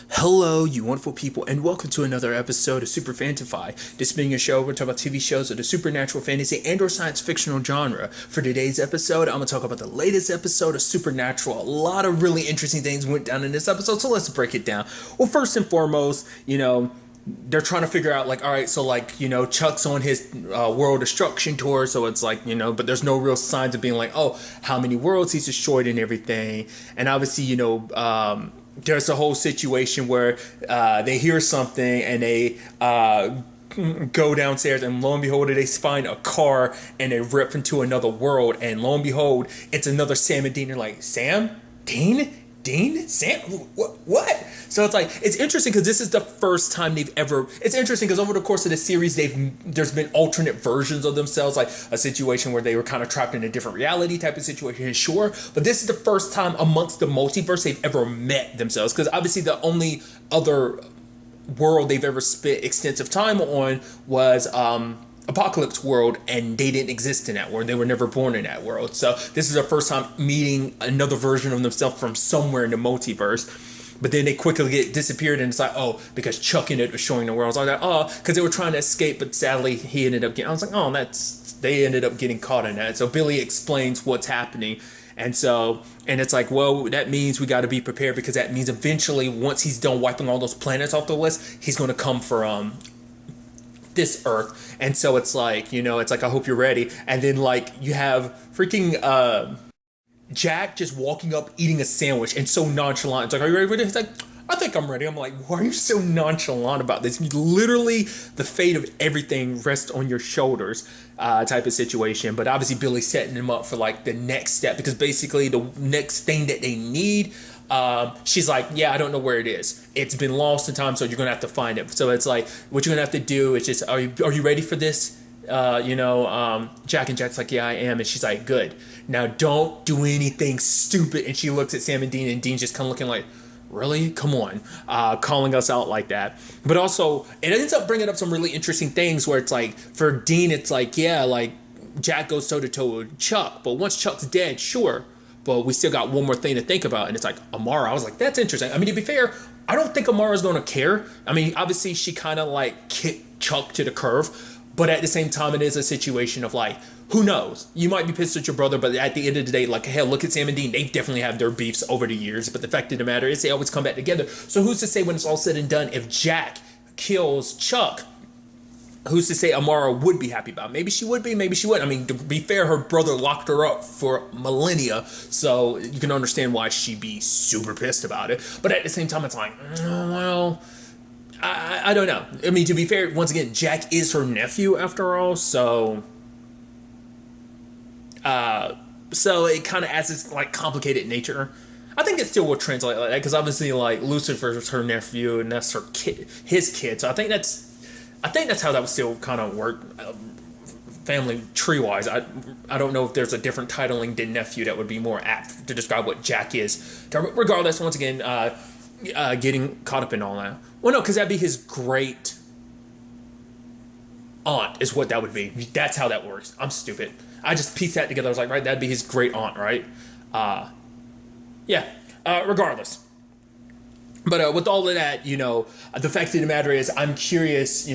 Hello, you wonderful people, and welcome to another episode of Super-Fanta-Fi. This being a show, we're talking about TV shows of the supernatural, fantasy, and/or science fictional genre. For today's episode, I'm going to talk about the latest episode of Supernatural. A lot of really interesting things went down in this episode, so let's break it down. Well, first and foremost, they're trying to figure out, all right, so, Chuck's on his world destruction tour, so it's but there's no real signs of being how many worlds he's destroyed and everything. And obviously, there's a whole situation where they hear something and they go downstairs, and lo and behold, they find a car and they rip into another world, and lo and behold, it's another Sam and Dean. They're like, Sam? Dean? Sam? What? So it's interesting because this is the first time it's interesting because over the course of the series, there's been alternate versions of themselves, like a situation where they were kind of trapped in a different reality type of situation, sure. But this is the first time amongst the multiverse they've ever met themselves, because obviously the only other world they've ever spent extensive time on was Apocalypse world, and they didn't exist in that world. They were never born in that world. So this is their first time meeting another version of themselves from somewhere in the multiverse. But then they quickly get disappeared, and it's because Chuck ended up showing the world. I was like, because they were trying to escape, but sadly he ended up getting. I was like, they ended up getting caught in that. So Billy explains what's happening. And it's that means we got to be prepared, because that means eventually, once he's done wiping all those planets off the list, he's going to come for this Earth. And so it's I hope you're ready. And then you have freaking Jack just walking up eating a sandwich and so nonchalant. It's are you ready for this? He's like, I think I'm ready. I'm like, why are you so nonchalant about this? Literally, the fate of everything rests on your shoulders, type of situation. But obviously, Billy's setting him up for the next step, because basically the next thing that they need, she's like, yeah, I don't know where it is. It's been lost in time, so you're gonna have to find it. So it's what you're gonna have to do is just, are you ready for this? Jack, and Jack's like, yeah, I am. And she's like, good. Now don't do anything stupid. And she looks at Sam and Dean, and Dean's just kind of looking like, really? Come on. Calling us out like that. But also, it ends up bringing up some really interesting things where it's for Dean, it's Jack goes toe to toe with Chuck, but once Chuck's dead, sure, but we still got one more thing to think about. And it's Amara. I was like, that's interesting. I mean, to be fair, I don't think Amara's going to care. I mean, obviously she kind of kicked Chuck to the curb, but at the same time, it is a situation of who knows? You might be pissed at your brother, but at the end of the day, hell, look at Sam and Dean. They've definitely had their beefs over the years, but the fact of the matter is they always come back together. So who's to say, when it's all said and done, if Jack kills Chuck, who's to say Amara would be happy about it? Maybe she would be, maybe she wouldn't. I mean, to be fair, her brother locked her up for millennia, so you can understand why she'd be super pissed about it. But at the same time, it's I don't know. I mean, to be fair, once again, Jack is her nephew after all, so it kind of adds this complicated nature. I think it still will translate like that, because obviously Lucifer's her nephew, and that's his kid. So I think that's how that would still kind of work, family tree wise. I don't know if there's a different titling than nephew that would be more apt to describe what Jack is. Regardless, once again, getting caught up in all that. Well, no, because that'd be his great aunt is what that would be. That's how that works. I'm stupid. I just pieced that together. I was like, right, that'd be his great aunt, right? Regardless. But with all of that, the fact of the matter is, I'm curious,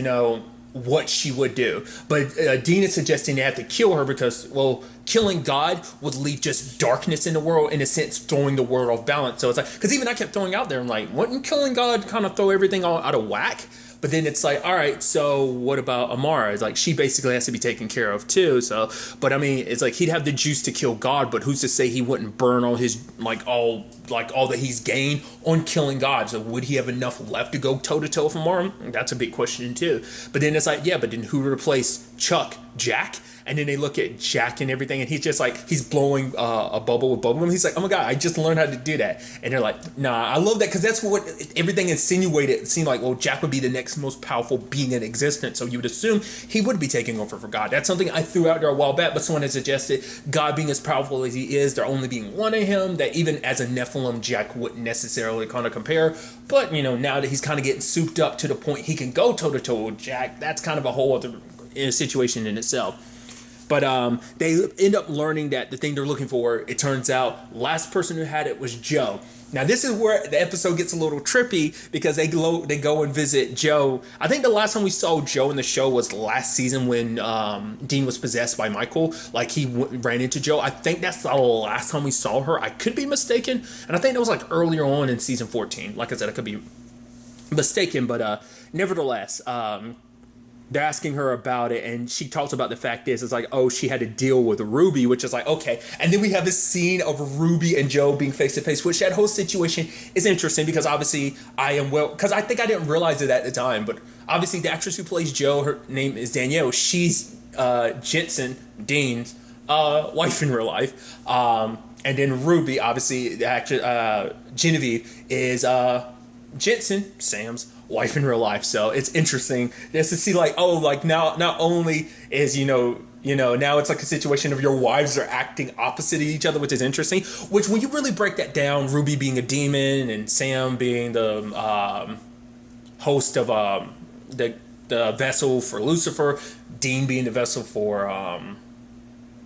what she would do. But Dean is suggesting they have to kill her because, well, killing God would leave just darkness in the world, in a sense, throwing the world off balance. So it's because even I kept throwing out there, I'm wouldn't killing God kind of throw everything all out of whack? But then it's all right, so what about Amara? It's she basically has to be taken care of too. So, but I mean, it's he'd have the juice to kill God, but who's to say he wouldn't burn all his all that he's gained on killing God? So would he have enough left to go toe to toe with Amara? That's a big question too. But then it's but then who replaced Chuck? Jack? And then they look at Jack and everything, and he's just he's blowing a bubble with bubblegum. He's oh my God, I just learned how to do that. And they're nah, I love that, because that's what everything insinuated. It seemed well, Jack would be the next most powerful being in existence. So you would assume he would be taking over for God. That's something I threw out there a while back, but someone has suggested God being as powerful as he is, there only being one of him, that even as a Nephilim, Jack wouldn't necessarily kind of compare. But, now that he's kind of getting souped up to the point he can go toe to toe with Jack, that's kind of a whole other situation in itself. But they end up learning that the thing they're looking for, it turns out, last person who had it was Joe. Now this is where the episode gets a little trippy because they go and visit Joe. I think the last time we saw Joe in the show was last season when Dean was possessed by Michael. Like he ran into Joe. I think that's the last time we saw her. I could be mistaken, and I think that was like earlier on in season 14. Like I said, I could be mistaken, but nevertheless. They're asking her about it, and she talks about the fact is, it's like, oh, she had to deal with Ruby, which is like, okay. And then we have this scene of Ruby and Joe being face to face, which that whole situation is interesting because obviously because I think I didn't realize it at the time, but obviously the actress who plays Joe, her name is Danielle. She's Jensen, Dean's wife in real life. And then Ruby, obviously, the actress, Genevieve, is Jensen, Sam's wife in real life. So it's interesting just to see like, oh, like now not only is now it's like a situation of your wives are acting opposite of each other, which is interesting, which when you really break that down, Ruby being a demon and Sam being the host of the vessel for Lucifer, Dean being the vessel for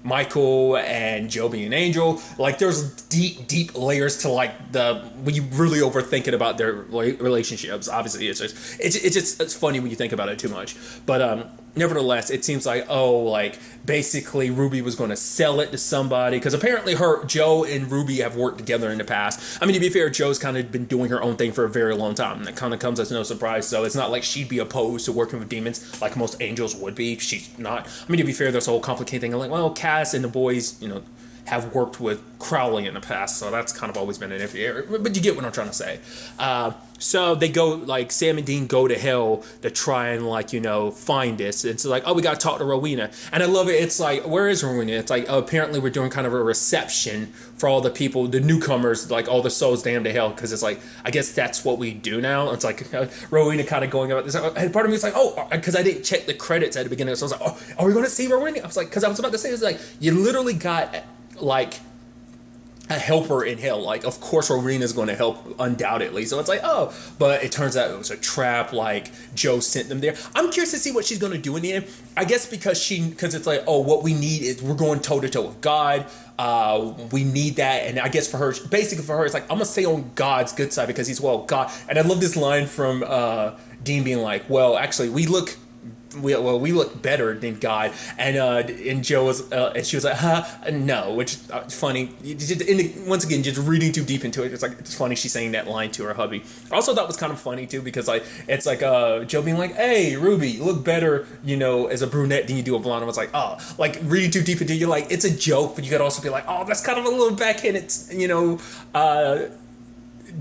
Michael, and Joe being an angel. Like there's deep layers to like when you really overthink it about their relationships. Obviously it's funny when you think about it too much, but nevertheless, it seems like, oh, like basically Ruby was going to sell it to somebody because apparently Joe and Ruby have worked together in the past. I mean, to be fair, Joe's kind of been doing her own thing for a very long time, and that kind of comes as no surprise. So it's not like she'd be opposed to working with demons like most angels would be. She's not. I mean, to be fair, there's a whole complicated thing of like, well, Cass and the boys, have worked with Crowley in the past, so that's kind of always been an iffy area. But you get what I'm trying to say. So they go, like, Sam and Dean go to hell to try and, like, find this. It's like, oh, we got to talk to Rowena. And I love it. It's like, where is Rowena? It's like, oh, apparently we're doing kind of a reception for all the people, the newcomers, like all the souls damned to hell, because it's like, I guess that's what we do now. It's like Rowena kind of going about this. And part of me is like, oh, because I didn't check the credits at the beginning. So I was like, oh, are we going to see Rowena? I was like, because I was about to say, it's like, you literally got, like, a helper in hell. Like, of course Rowena's going to help, undoubtedly. So it's like, oh, but it turns out it was a trap. Like, Joe sent them there. I'm curious to see what she's going to do in the end. I guess because it's like, oh, what we need is we're going toe to toe with God. We need that. And I guess for her, basically for her, it's like, I'm going to stay on God's good side because he's, well, God. And I love this line from Dean being like, well, actually, we look better than God, and Joe was and she was like, no, which funny. Once again, just reading too deep into it, it's funny she's saying that line to her hubby. I also thought it was kind of funny too because like it's like Joe being like, hey Ruby, you look better as a brunette than you do a blonde. I was like, oh, like reading too deep into it, you're like, it's a joke, but you could also be like, oh, that's kind of a little backhanded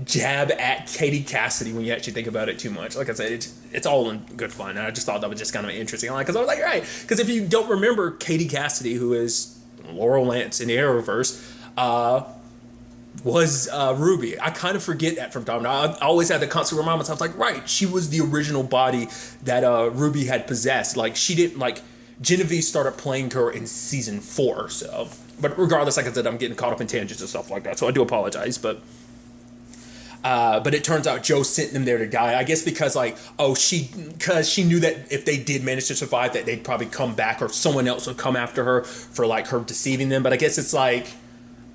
jab at Katie Cassidy when you actually think about it too much. Like I said, it's all in good fun. And I just thought that was just kind of an interesting line because I was like, right, because if you don't remember Katie Cassidy, who is Laurel Lance in the Arrowverse, was Ruby. I kind of forget that from time to time. I always had to constantly remind myself, like, right, she was the original body that Ruby had possessed. Like, she didn't, like, Genevieve started playing her in season 4. So, but regardless, like I said, I'm getting caught up in tangents and stuff like that. So I do apologize, but it turns out Joe sent them there to die. I guess because because she knew that if they did manage to survive, that they'd probably come back or someone else would come after her for like her deceiving them. But I guess it's like,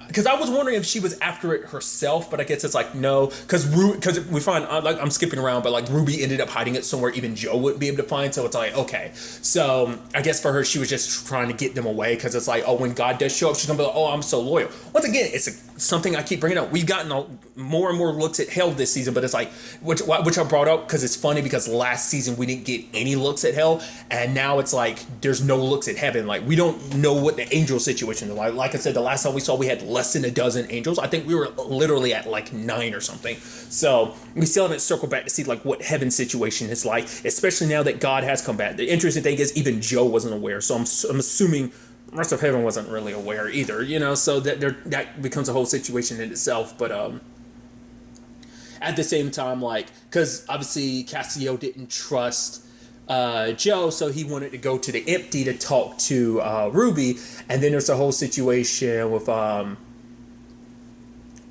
because I was wondering if she was after it herself, but I guess it's like no, because we find, like, I'm skipping around, but like Ruby ended up hiding it somewhere even Joe wouldn't be able to find. So it's like, okay, so I guess for her she was just trying to get them away because it's like, oh, when God does show up, she's gonna be like, oh, I'm so loyal. Once again, it's something I keep bringing up. We've gotten more and more looks at hell this season, but it's like which I brought up because it's funny because last season we didn't get any looks at hell, and now it's like there's no looks at heaven. Like, we don't know what the angel situation is like. Like I said, the last time we saw, we had less than a dozen angels. I think we were literally at like 9 or something. So we still haven't circled back to see like what heaven situation is like, especially now that God has come back. The interesting thing is even Joe wasn't aware, so I'm assuming the rest of heaven wasn't really aware either, so that becomes a whole situation in itself. But at the same time, like, because obviously Cassio didn't trust Joe, so he wanted to go to the empty to talk to Ruby, and then there's a whole situation with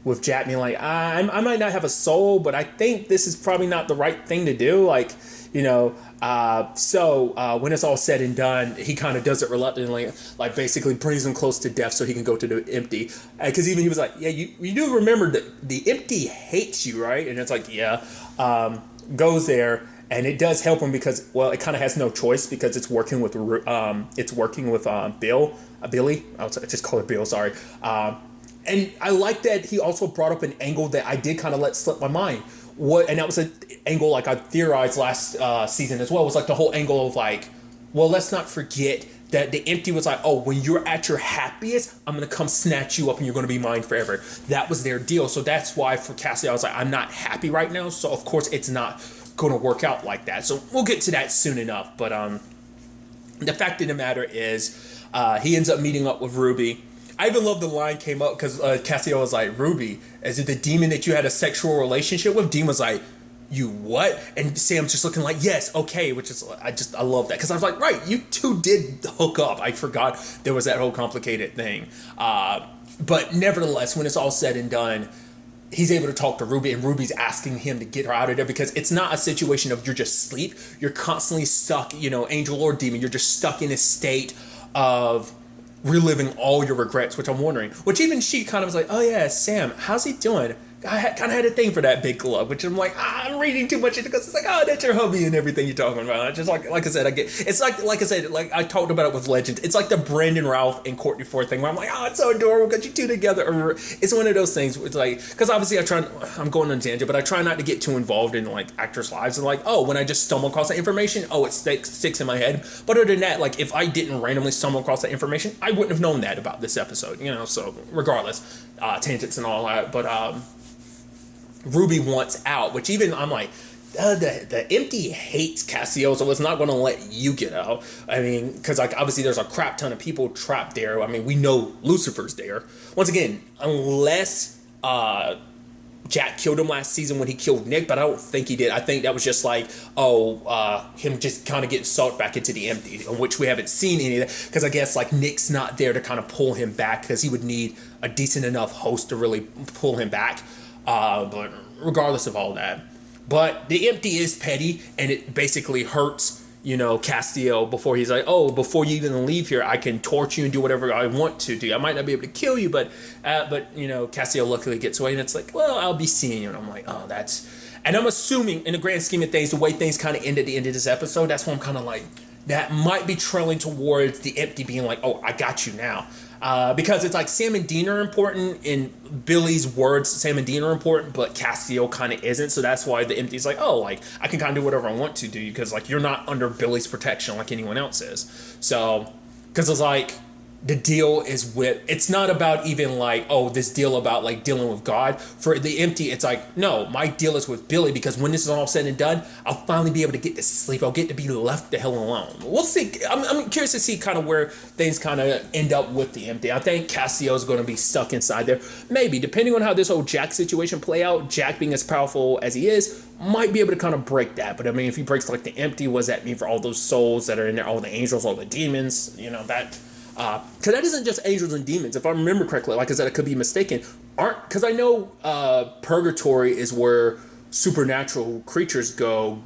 with Jack being like, I might not have a soul, but I think this is probably not the right thing to do. Like, so when it's all said and done, he kind of does it reluctantly, like basically brings him close to death so he can go to the empty. Because even he was like, yeah, you do remember that the empty hates you, right? And it's like, yeah, goes there. And it does help him because, well, it kind of has no choice because it's working with Billy. I'll just call it Bill. Sorry. And I like that he also brought up an angle that I did kind of let slip my mind. And that was an angle like I theorized last season as well. It was like the whole angle of like, well, let's not forget that the empty was like, oh, when you're at your happiest, I'm going to come snatch you up and you're going to be mine forever. That was their deal. So that's why for Cassie, I was like, I'm not happy right now. So of course it's not going to work out like that. So we'll get to that soon enough. But the fact of the matter is he ends up meeting up with Ruby. I even love the line came up because Cassio was like, Ruby, is it the demon that you had a sexual relationship with? Dean was like, you what? And Sam's just looking like, yes, okay, which is, I love that. Because I was like, right, you two did hook up. I forgot there was that whole complicated thing. But nevertheless, when it's all said and done, he's able to talk to Ruby, and Ruby's asking him to get her out of there because it's not a situation of you're just asleep. You're constantly stuck, angel or demon. You're just stuck in a state of reliving all your regrets, which I'm wondering. Which even she kind of was like, oh yeah, Sam, how's he doing? I kind of had a thing for that big glove, which I'm like, I'm reading too much into because it's like, oh, that's your hubby and everything you're talking about. I just like I said, I get it's like I said, like I talked about it with Legends. It's like the Brandon Ralph and Courtney Ford thing where I'm like, oh, it's so adorable because you two together. Or it's one of those things. It's like because obviously I'm going on tangent, but I try not to get too involved in like actors' lives and like, oh, when I just stumble across that information, oh, it sticks in my head. But other than that, like if I didn't randomly stumble across that information, I wouldn't have known that about this episode. So regardless, tangents and all that, but Ruby wants out, which even I'm like, the empty hates Cassio, so it's not going to let you get out. I mean, because like obviously there's a crap ton of people trapped there. I mean, we know Lucifer's there. Once again, unless Jack killed him last season when he killed Nick, but I don't think he did. I think that was just like, him just kind of getting sucked back into the empty, in which we haven't seen any of that. Because I guess like Nick's not there to kind of pull him back because he would need a decent enough host to really pull him back. But regardless of all that, but the empty is petty and it basically hurts, Castiel before he's like, oh, before you even leave here, I can torture you and do whatever I want to do. I might not be able to kill you, but Castiel luckily gets away and it's like, well, I'll be seeing you. And I'm like, oh, and I'm assuming in the grand scheme of things, the way things kind of end at the end of this episode, that's why I'm kind of like, that might be trailing towards the empty being like, oh, I got you now. Because it's like Sam and Dean are important in Billy's words. Sam and Dean are important, but Castiel kind of isn't. So that's why the empty's like, oh, like I can kind of do whatever I want to do because like you're not under Billy's protection like anyone else is. So because it's like the deal is it's not about even like, oh, this deal about like dealing with God. For the empty, it's like, no, my deal is with Billy because when this is all said and done, I'll finally be able to get to sleep. I'll get to be left the hell alone. We'll see. I'm curious to see kind of where things kind of end up with the empty. I think Cassio is going to be stuck inside there. Maybe, depending on how this whole Jack situation play out, Jack being as powerful as he is, might be able to kind of break that. But I mean, if he breaks like the empty, what does that mean for all those souls that are in there, all the angels, all the demons, that... Because that isn't just angels and demons. If I remember correctly, like I said, I could be mistaken. Because I know purgatory is where supernatural creatures go.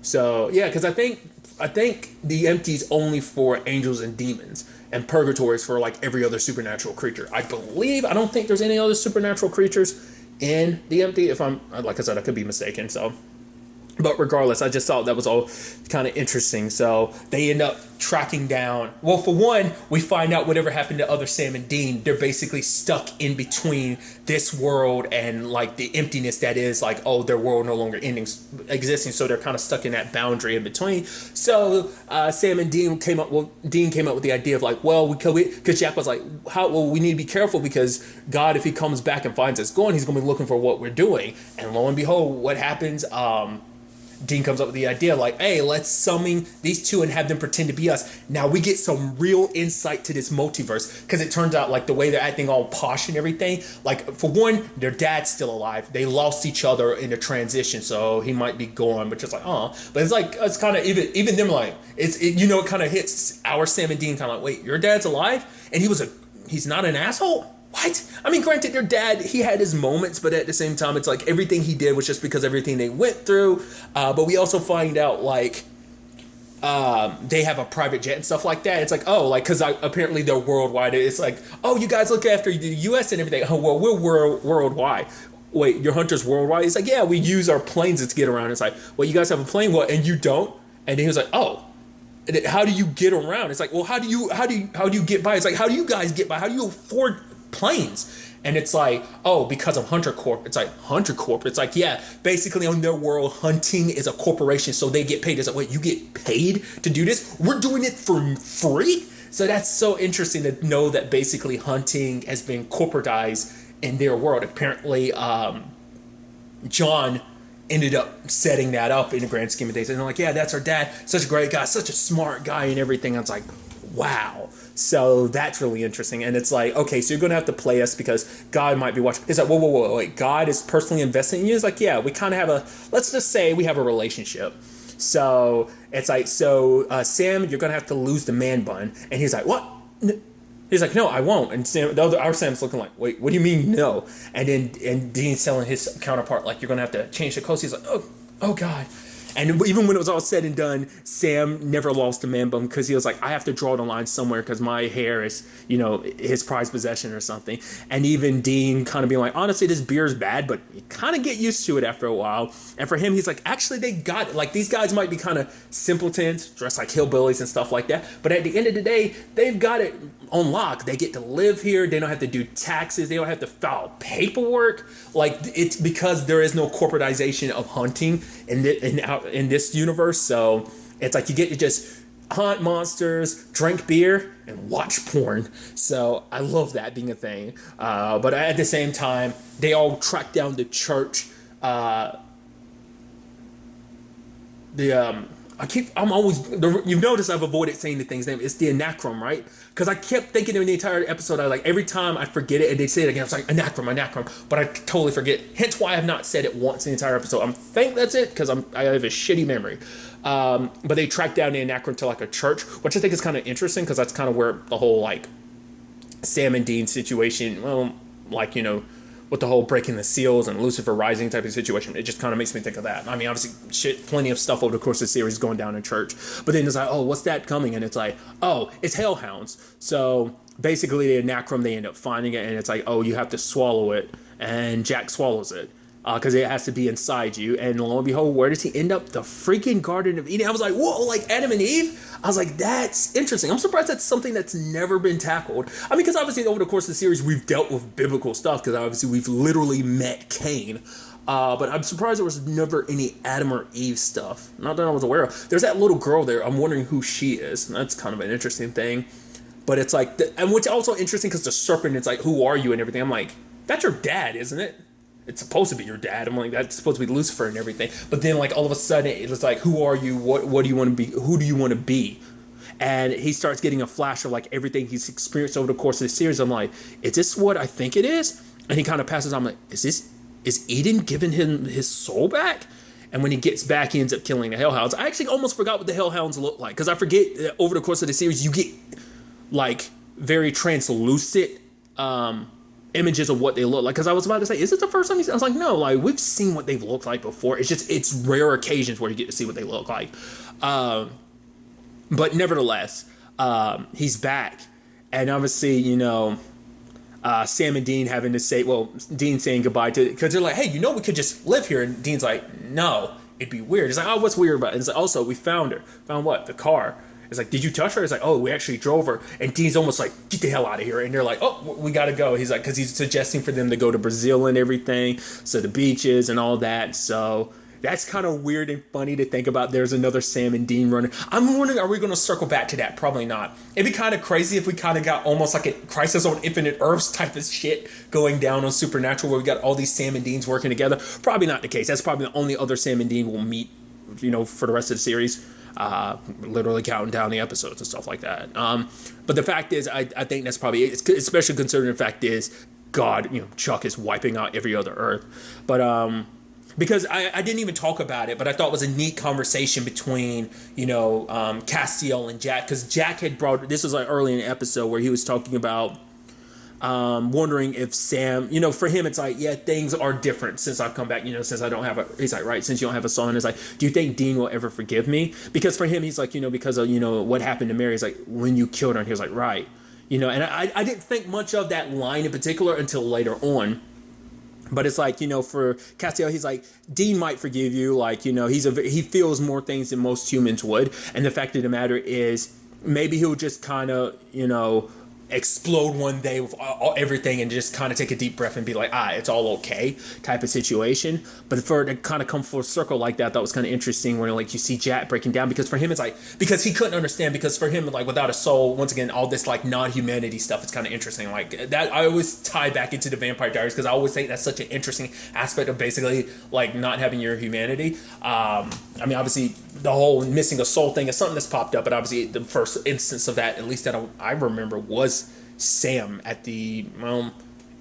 So yeah, because I think the empty's only for angels and demons, and purgatory is for like every other supernatural creature. I don't think there's any other supernatural creatures in the empty. If I'm like I said, I could be mistaken. So. But regardless, I just thought that was all kind of interesting. So they end up tracking down. Well, for one, we find out whatever happened to other Sam and Dean. They're basically stuck in between this world and like the emptiness that is like, oh, their world no longer existing. So they're kind of stuck in that boundary in between. So Sam and Dean came up with the idea of like, well, because Jack was like, we need to be careful because God, if he comes back and finds us going, he's going to be looking for what we're doing. And lo and behold, what happens? Dean comes up with the idea like, hey, let's summon these two and have them pretend to be us. Now we get some real insight to this multiverse because it turns out like the way they're acting all posh and everything, like for one, their dad's still alive. They lost each other in the transition, so he might be gone, but just like, but it's like, it's kind of even them like, it kind of hits our Sam and Dean kind of like, wait, your dad's alive? And he's not an asshole? what? I mean, granted, their dad, he had his moments, but at the same time, it's like everything he did was just because everything they went through. But we also find out, like, they have a private jet and stuff like that. It's like, oh, like, because apparently they're worldwide. It's like, oh, you guys look after the U.S. and everything. Oh, well, we're worldwide. Wait, your hunter's worldwide? He's like, yeah, we use our planes to get around. It's like, well, you guys have a plane, what? And you don't? And then he was like, oh, how do you get around? It's like, well, how do you get by? It's like, how do you guys get by? How do you afford planes? And it's like, oh, because of Hunter Corp. It's like, Hunter Corp. It's like, yeah, basically on their world, hunting is a corporation, so they get paid. It's like, wait, you get paid to do this? We're doing it for free? So that's so interesting to know that basically hunting has been corporatized in their world. Apparently, John ended up setting that up in the grand scheme of things. And they're like, yeah, that's our dad. Such a great guy, such a smart guy and everything. I was like, wow. So that's really interesting. And it's like, okay, so you're going to have to play us because God might be watching. It's like, whoa, wait, God is personally investing in you? It's like, yeah, we kind of have let's just say we have a relationship. So it's like, Sam, you're going to have to lose the man bun. And he's like, what? He's like, no, I won't. And Sam, our Sam's looking like, wait, what do you mean no? And Dean's telling his counterpart, like, you're going to have to change the clothes. He's like, oh God. And even when it was all said and done, Sam never lost a man bun because he was like, I have to draw the line somewhere because my hair is, his prized possession or something. And even Dean kind of being like, honestly, this beer is bad, but you kind of get used to it after a while. And for him, he's like, actually, they got it. Like, these guys might be kind of simpletons, dressed like hillbillies and stuff like that. But at the end of the day, they've got it on lock. They get to live here. They don't have to do taxes. They don't have to file paperwork. Like, it's because there is no corporatization of hunting in this universe. So it's like you get to just hunt monsters, drink beer, and watch porn. So I love that being a thing. But at the same time, they all track down the church. You've noticed I've avoided saying the thing's name. It's the Anachron, right? Because I kept thinking in the entire episode, every time I forget it and they say it again, I was like, Anachron, but I totally forget. Hence why I have not said it once in the entire episode. I think that's it, because I have a shitty memory. But they track down the Anachron to like a church, which I think is kind of interesting, because that's kind of where the whole like Sam and Dean situation, with the whole breaking the seals and Lucifer Rising type of situation, it just kind of makes me think of that. I mean, obviously, plenty of stuff over the course of the series going down in church. But then it's like, oh, what's that coming? And it's like, oh, it's hellhounds. So basically, the Anachron, they end up finding it, and it's like, oh, you have to swallow it. And Jack swallows it because it has to be inside you. And lo and behold, where does he end up? The freaking Garden of Eden. I was like, whoa, like Adam and Eve? I was like, that's interesting. I'm surprised that's something that's never been tackled. I mean, because obviously over the course of the series, we've dealt with biblical stuff, because obviously we've literally met Cain. But I'm surprised there was never any Adam or Eve stuff. Not that I was aware of. There's that little girl there. I'm wondering who she is. And that's kind of an interesting thing. But it's like, and which also interesting because the serpent, it's like, who are you and everything. I'm like, that's your dad, isn't it? It's supposed to be your dad. I'm like, that's supposed to be Lucifer and everything. But then, like, all of a sudden, it was like, who are you? What do you want to be? Who do you want to be? And he starts getting a flash of, like, everything he's experienced over the course of the series. I'm like, is this what I think it is? And he kind of passes on. I'm like, is Eden giving him his soul back? And when he gets back, he ends up killing the Hellhounds. I actually almost forgot what the Hellhounds look like, because I forget that over the course of the series, you get, like, very translucent images of what they look like. Because I was about to say, is it the first time I was like, no, like, we've seen what they've looked like before. It's just, it's rare occasions where you get to see what they look like. But nevertheless, he's back. And obviously, Sam and Dean having to say, well, Dean saying goodbye to, because they're like, hey, we could just live here. And Dean's like, no, it'd be weird. It's like, oh, what's weird about it? And it's like, also, we found her. Found what? The car. It's like, did you touch her? It's like, oh, we actually drove her. And Dean's almost like, get the hell out of here. And they're like, oh, we got to go. He's like, because he's suggesting for them to go to Brazil and everything. So the beaches and all that. So that's kind of weird and funny to think about. There's another Sam and Dean running. I'm wondering, are we going to circle back to that? Probably not. It'd be kind of crazy if we kind of got almost like a Crisis on Infinite Earths type of shit going down on Supernatural, where we got all these Sam and Deans working together. Probably not the case. That's probably the only other Sam and Dean we'll meet, for the rest of the series. Literally counting down the episodes and stuff like that. But the fact is, I think that's probably it, especially considering the fact is, God, Chuck is wiping out every other Earth. But because I didn't even talk about it, but I thought it was a neat conversation between, Castiel and Jack, because Jack had this was like early in the episode where he was talking about wondering if Sam, for him, it's like, yeah, things are different since I've come back, since I don't have he's like, right, since you don't have a son, it's like, do you think Dean will ever forgive me? Because for him, he's like, because of, what happened to Mary, he's like, when you killed her, and he was like, right. And I didn't think much of that line in particular until later on. But it's like, for Castiel, he's like, Dean might forgive you. Like, he feels more things than most humans would. And the fact of the matter is, maybe he'll just kind of, explode one day with everything and just kind of take a deep breath and be like, it's all okay type of situation. But for it to kind of come full circle like that was kind of interesting, where like you see Jack breaking down, because for him it's like, because he couldn't understand, because for him, like, without a soul, once again, all this like non-humanity stuff is kind of interesting. Like that, I always tie back into the Vampire Diaries, because I always think that's such an interesting aspect of basically like not having your humanity. I mean, obviously the whole missing a soul thing is something that's popped up, but obviously the first instance of that, at least that I remember, was Sam at the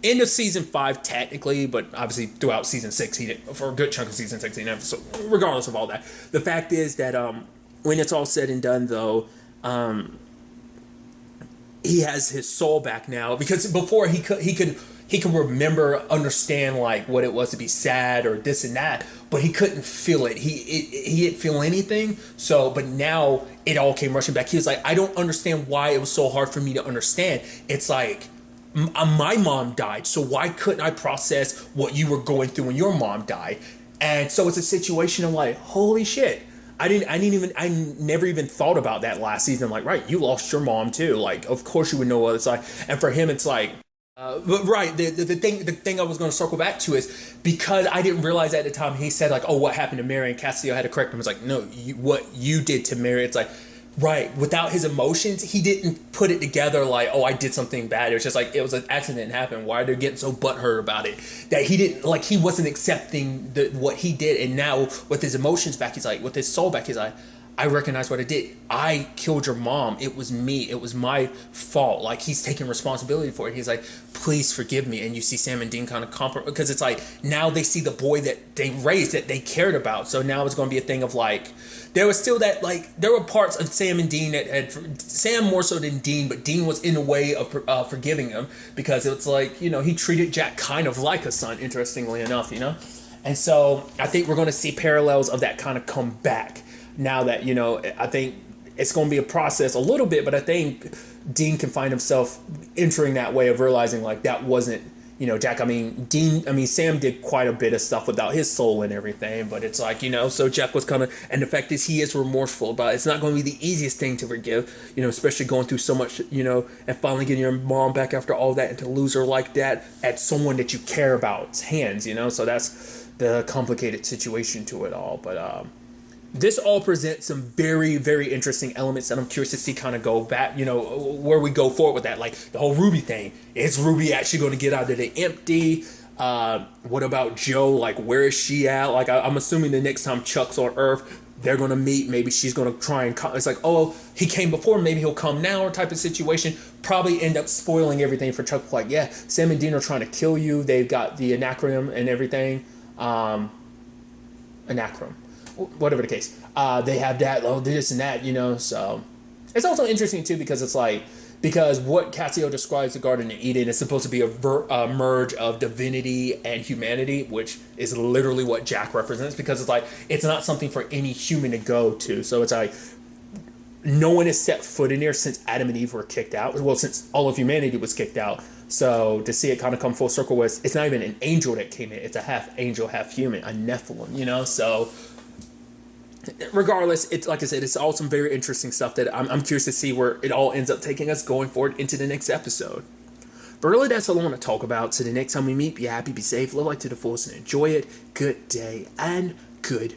end of season 5 technically, but obviously throughout season 6 he did, for a good chunk of season 6 he didn't. So regardless of all that, the fact is that when it's all said and done though, he has his soul back now, because before he could remember, understand like what it was to be sad or this and that, but he couldn't feel it. He didn't feel anything. So, but now it all came rushing back. He was like, I don't understand why it was so hard for me to understand. It's like, my mom died, so why couldn't I process what you were going through when your mom died? And so it's a situation of like, holy shit. I never even thought about that last season. Like, right, you lost your mom too. Like, of course you would know what it's like. And for him, it's like, but right, the thing I was going to circle back to is, because I didn't realize at the time he said like, oh, what happened to Mary, and Castiel had to correct him. It's like, no, what you did to Mary. It's like, right, without his emotions, he didn't put it together like, oh, I did something bad. It was just like, it was an accident happened. Why are they getting so butthurt about it? That he didn't, like, he wasn't accepting what he did. And now with his emotions back, he's like, with his soul back, he's like, I recognize what I did. I killed your mom. It was me. It was my fault. Like, he's taking responsibility for it. He's like, please forgive me. And you see Sam and Dean kind of compromise, because it's like, now they see the boy that they raised, that they cared about. So now it's going to be a thing of like, there was still that, like, there were parts of Sam and Dean that had, Sam more so than Dean, but Dean was in a way of forgiving him, because it's like, he treated Jack kind of like a son, interestingly enough, And so I think we're going to see parallels of that kind of come back. Now that, I think it's going to be a process a little bit, but I think Dean can find himself entering that way of realizing like that wasn't, Jack. Sam did quite a bit of stuff without his soul and everything, but it's like, so Jack was kind of, and the fact is he is remorseful about it. It's not going to be the easiest thing to forgive, especially going through so much, and finally getting your mom back after all that, and to lose her like that at someone that you care about's hands, so that's the complicated situation to it all. But, this all presents some very, very interesting elements that I'm curious to see kind of go back, where we go forward with that. Like the whole Ruby thing. Is Ruby actually going to get out of the empty? What about Joe? Like, where is she at? Like, I'm assuming the next time Chuck's on Earth, they're going to meet. Maybe she's going to try and come. It's like, oh, he came before, maybe he'll come now, or type of situation. Probably end up spoiling everything for Chuck. Like, yeah, Sam and Dean are trying to kill you. They've got the anacronym and everything. Anacronym. Whatever the case, they have that, this and that, so it's also interesting too, because it's like, because what Cassio describes the Garden of Eden is supposed to be a merge of divinity and humanity, which is literally what Jack represents, because it's like, it's not something for any human to go to. So it's like, no one has set foot in there since Adam and Eve were kicked out. Well, since all of humanity was kicked out. So to see it kind of come full circle, was it's not even an angel that came in, it's a half angel, half human, a Nephilim, so regardless, it's like I said, it's all some very interesting stuff that I'm curious to see where it all ends up taking us going forward into the next episode. But really, that's all I want to talk about. So the next time we meet, be happy, be safe, live life to the fullest, and enjoy it. Good day and good